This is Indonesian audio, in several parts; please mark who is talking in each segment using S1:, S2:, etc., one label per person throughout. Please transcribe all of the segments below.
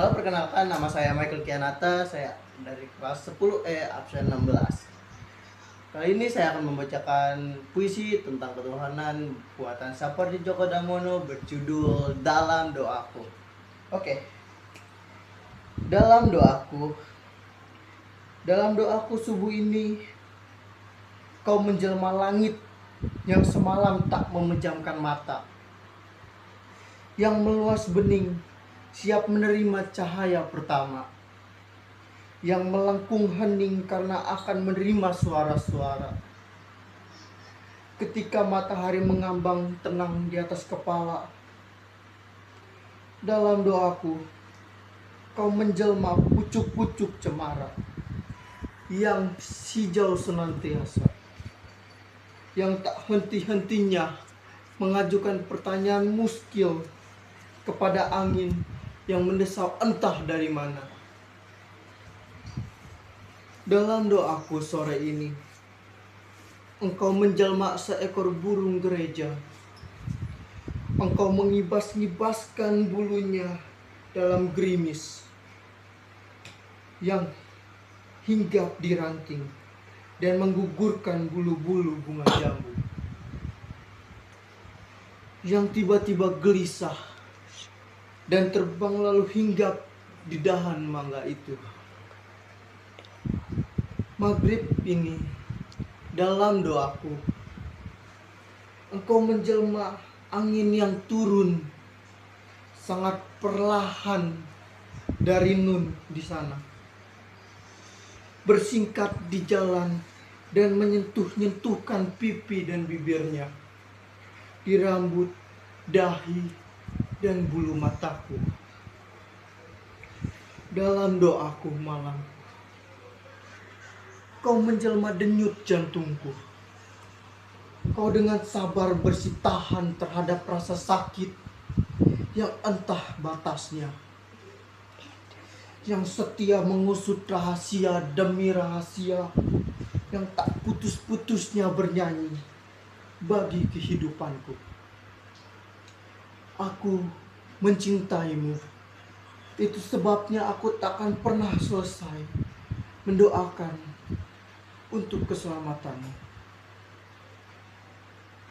S1: Halo, perkenalkan nama saya Michael Kianata, saya dari kelas 10E absen 16. Kali ini saya akan membacakan puisi tentang ketuhanan buatan Sapardi Djoko Damono berjudul Dalam Doaku. Oke. Dalam doaku subuh ini, kau menjelma langit yang semalam tak memejamkan mata, yang meluas bening, siap menerima cahaya pertama, yang melengkung hening karena akan menerima suara-suara. Ketika matahari mengambang tenang di atas kepala, dalam doaku, kau menjelma pucuk-pucuk cemara, yang hijau senantiasa, yang tak henti-hentinya mengajukan pertanyaan muskil kepada angin yang mendesau entah dari mana. Dalam doaku sore ini, engkau menjelma seekor burung gereja. Engkau mengibas-ngibaskan bulunya dalam gerimis yang hinggap di ranting dan menggugurkan bulu-bulu bunga jambu yang tiba-tiba gelisah dan terbang lalu hinggap di dahan mangga itu. Maghrib ini, dalam doaku, engkau menjelma angin yang turun sangat perlahan dari Nun di sana, bersingkat di jalan dan menyentuh-nyentuhkan pipi dan bibirnya, di rambut, dahi, dan bulu mataku. Dalam doaku malam, kau menjelma denyut jantungku. Kau dengan sabar bersitahan terhadap rasa sakit yang entah batasnya, yang setia mengusut rahasia demi rahasia, yang tak putus-putusnya bernyanyi bagi kehidupanku. Aku mencintaimu. Itu sebabnya aku takkan pernah selesai mendoakan untuk keselamatanmu.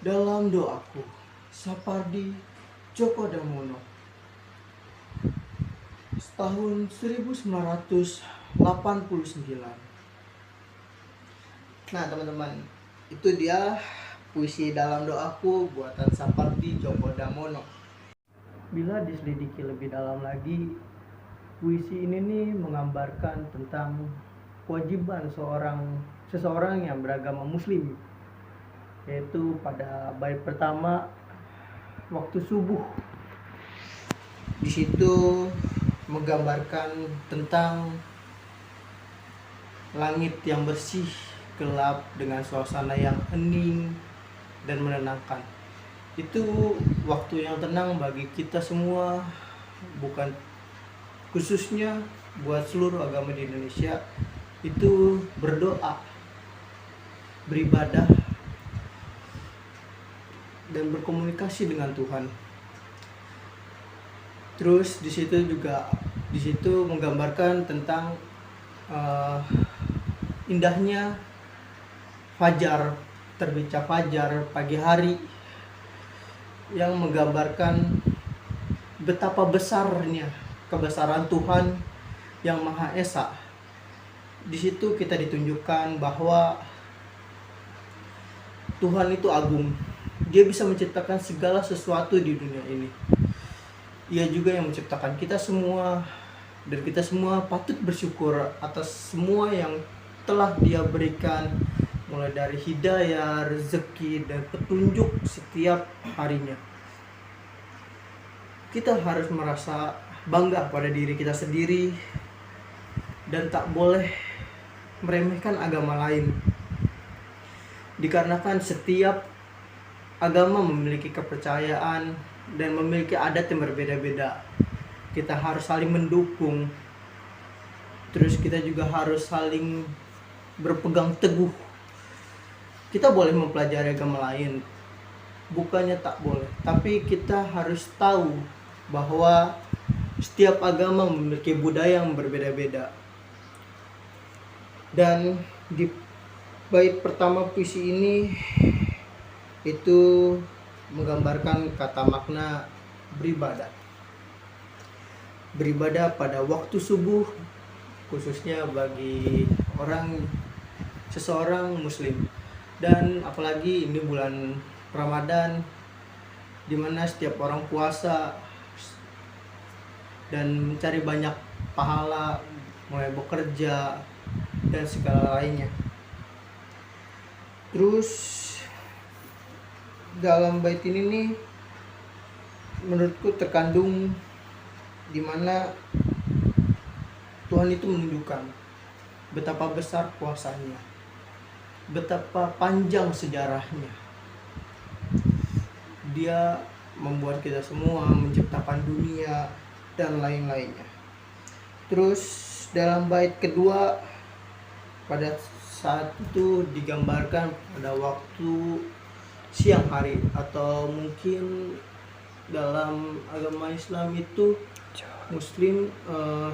S1: Dalam doaku, Sapardi Djoko Damono. Tahun 1989. Nah, teman-teman, itu dia puisi Dalam Doaku buatan Sapardi Djoko Damono. Bila diselidiki lebih dalam lagi, puisi ini nih menggambarkan tentang kewajiban seseorang yang beragama Muslim, yaitu pada bait pertama waktu subuh. Di situ menggambarkan tentang langit yang bersih, gelap dengan suasana yang hening dan menenangkan. Itu waktu yang tenang bagi kita semua, bukan khususnya buat seluruh agama di Indonesia. Itu berdoa, beribadah, dan berkomunikasi dengan Tuhan. Terus di situ menggambarkan tentang indahnya fajar, terbitnya fajar pagi hari, yang menggambarkan betapa besarnya kebesaran Tuhan yang Maha Esa. Di situ kita ditunjukkan bahwa Tuhan itu agung. Dia bisa menciptakan segala sesuatu di dunia ini. Ia juga yang menciptakan kita semua, dan kita semua patut bersyukur atas semua yang telah Dia berikan, mulai dari hidayah, rezeki, dan petunjuk setiap harinya. Kita harus merasa bangga pada diri kita sendiri dan tak boleh meremehkan agama lain, dikarenakan setiap agama memiliki kepercayaan dan memiliki adat yang berbeda-beda. Kita harus saling mendukung. Terus kita juga harus saling berpegang teguh. Kita boleh mempelajari agama lain, bukannya tak boleh, tapi kita harus tahu bahwa Setiap agama memiliki budaya yang berbeda-beda. Dan di bait pertama puisi ini itu menggambarkan kata makna beribadah. Beribadah pada waktu subuh, khususnya bagi seseorang muslim. Dan apalagi ini bulan Ramadan, di mana setiap orang puasa dan mencari banyak pahala, mulai bekerja dan segala lainnya. Terus dalam bait ini nih menurutku terkandung di mana Tuhan itu menunjukkan betapa besar kuasanya, betapa panjang sejarahnya. Dia membuat kita semua, menciptakan dunia dan lain-lainnya. Terus dalam bait kedua, pada saat itu digambarkan pada waktu siang hari, atau mungkin dalam agama Islam itu Muslim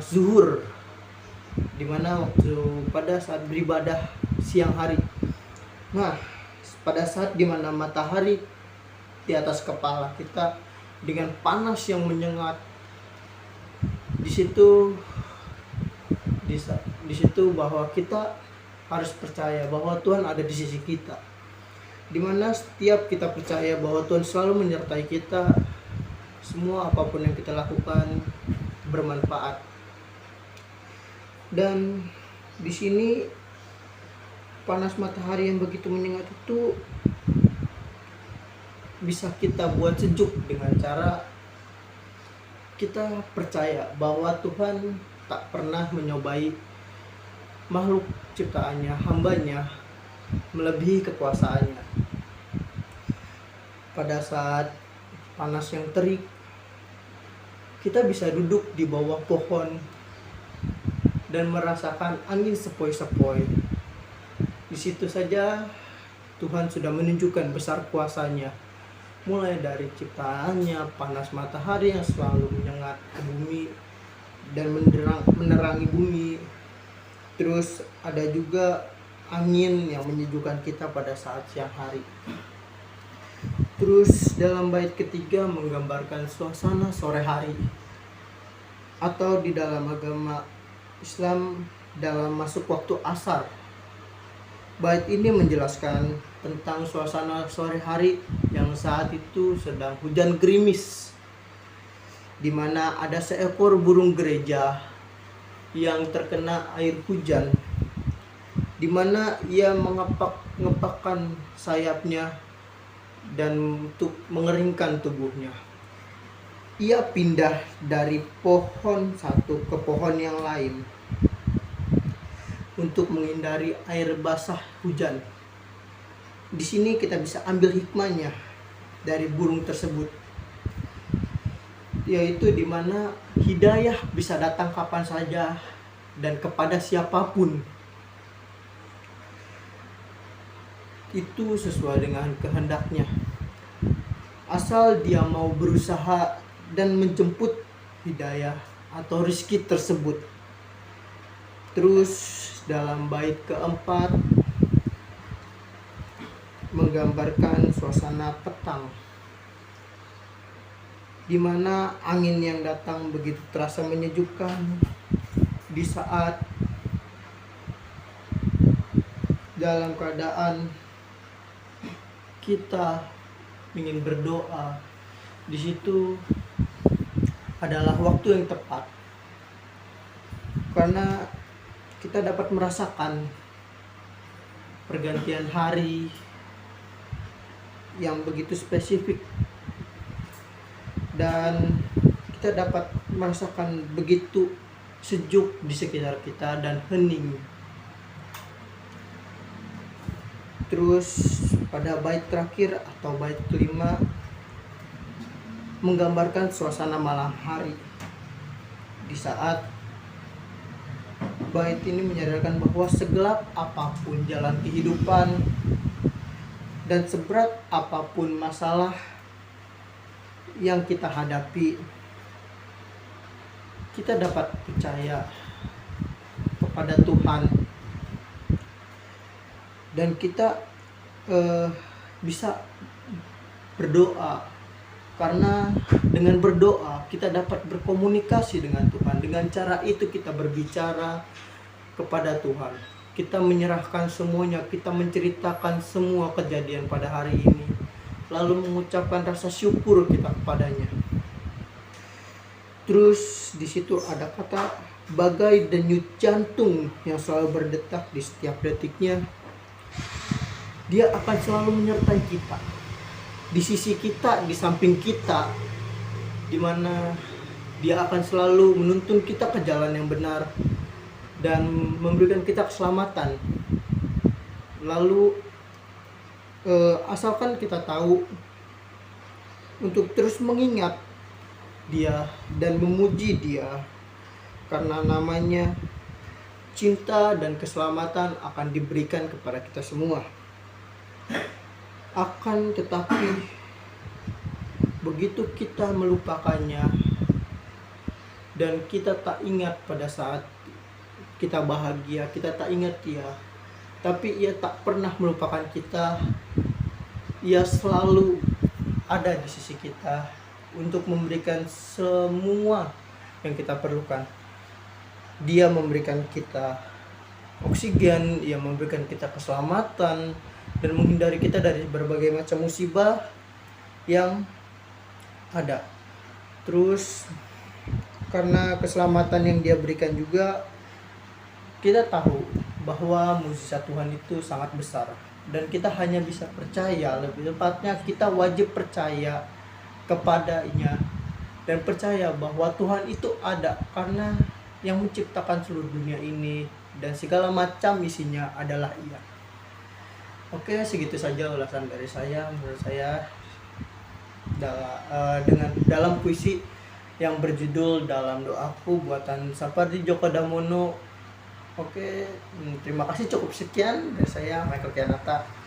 S1: zuhur, dimana waktu pada saat beribadah siang hari. Nah, pada saat dimana matahari di atas kepala kita dengan panas yang menyengat, di situ bahwa kita harus percaya bahwa Tuhan ada di sisi kita, dimana setiap kita percaya bahwa Tuhan selalu menyertai kita, semua apapun yang kita lakukan bermanfaat. Dan di sini panas matahari yang begitu menyengat itu bisa kita buat sejuk dengan cara kita percaya bahwa Tuhan tak pernah menyobai makhluk ciptaannya, hambanya, melebihi kekuasaannya. Pada saat panas yang terik, kita bisa duduk di bawah pohon dan merasakan angin sepoi-sepoi. Di situ saja Tuhan sudah menunjukkan besar kuasanya, mulai dari ciptaannya, panas matahari yang selalu menyengat bumi dan menerangi bumi. Terus ada juga angin yang menyejukkan kita pada saat siang hari. Terus dalam bait ketiga menggambarkan suasana sore hari, atau di dalam agama Islam dalam masuk waktu asar. Bait ini menjelaskan tentang suasana sore hari yang saat itu sedang hujan gerimis, di mana ada seekor burung gereja yang terkena air hujan, di mana ia ngepakkan sayapnya dan untuk mengeringkan tubuhnya. Ia pindah dari pohon satu ke pohon yang lain untuk menghindari air basah hujan. Di sini kita bisa ambil hikmahnya dari burung tersebut, yaitu di mana hidayah bisa datang kapan saja dan kepada siapapun. Itu sesuai dengan kehendaknya, asal dia mau berusaha dan menjemput hidayah atau rezeki tersebut. Terus dalam bait keempat menggambarkan suasana petang, di mana angin yang datang begitu terasa menyejukkan di saat dalam keadaan kita ingin berdoa. Di situ adalah waktu yang tepat, karena kita dapat merasakan pergantian hari yang begitu spesifik, dan kita dapat merasakan begitu sejuk di sekitar kita dan hening. Terus pada bait terakhir atau bait kelima menggambarkan suasana malam hari, di saat bait ini menyadarkan bahwa segelap apapun jalan kehidupan dan seberat apapun masalah yang kita hadapi, kita dapat percaya kepada Tuhan, dan kita bisa berdoa, karena dengan berdoa kita dapat berkomunikasi dengan Tuhan. Dengan cara itu kita berbicara kepada Tuhan, kita menyerahkan semuanya, kita menceritakan semua kejadian pada hari ini, lalu mengucapkan rasa syukur kita kepadanya. Terus di situ ada kata bagai denyut jantung yang selalu berdetak di setiap detiknya. Dia akan selalu menyertai kita, di sisi kita, di samping kita, dimana dia akan selalu menuntun kita ke jalan yang benar dan memberikan kita keselamatan. Lalu asalkan kita tahu untuk terus mengingat dia dan memuji dia, karena namanya cinta dan keselamatan akan diberikan kepada kita semua. Akan tetapi begitu kita melupakannya dan kita tak ingat pada saat kita bahagia, kita tak ingat dia, tapi ia tak pernah melupakan kita. Ia selalu ada di sisi kita untuk memberikan semua yang kita perlukan. Dia memberikan kita oksigen, ia memberikan kita keselamatan, dan menghindari kita dari berbagai macam musibah yang ada. Terus karena keselamatan yang dia berikan juga, kita tahu bahwa mukjizat Tuhan itu sangat besar, dan kita hanya bisa percaya, lebih tepatnya kita wajib percaya kepadanya dan percaya bahwa Tuhan itu ada, karena yang menciptakan seluruh dunia ini dan segala macam isinya adalah Ia. Oke, segitu saja ulasan dari saya. Menurut saya dengan dalam puisi yang berjudul Dalam Doaku buatan Sapardi Djoko Damono. Oke, terima kasih, cukup sekian dari saya, Michael Kianata.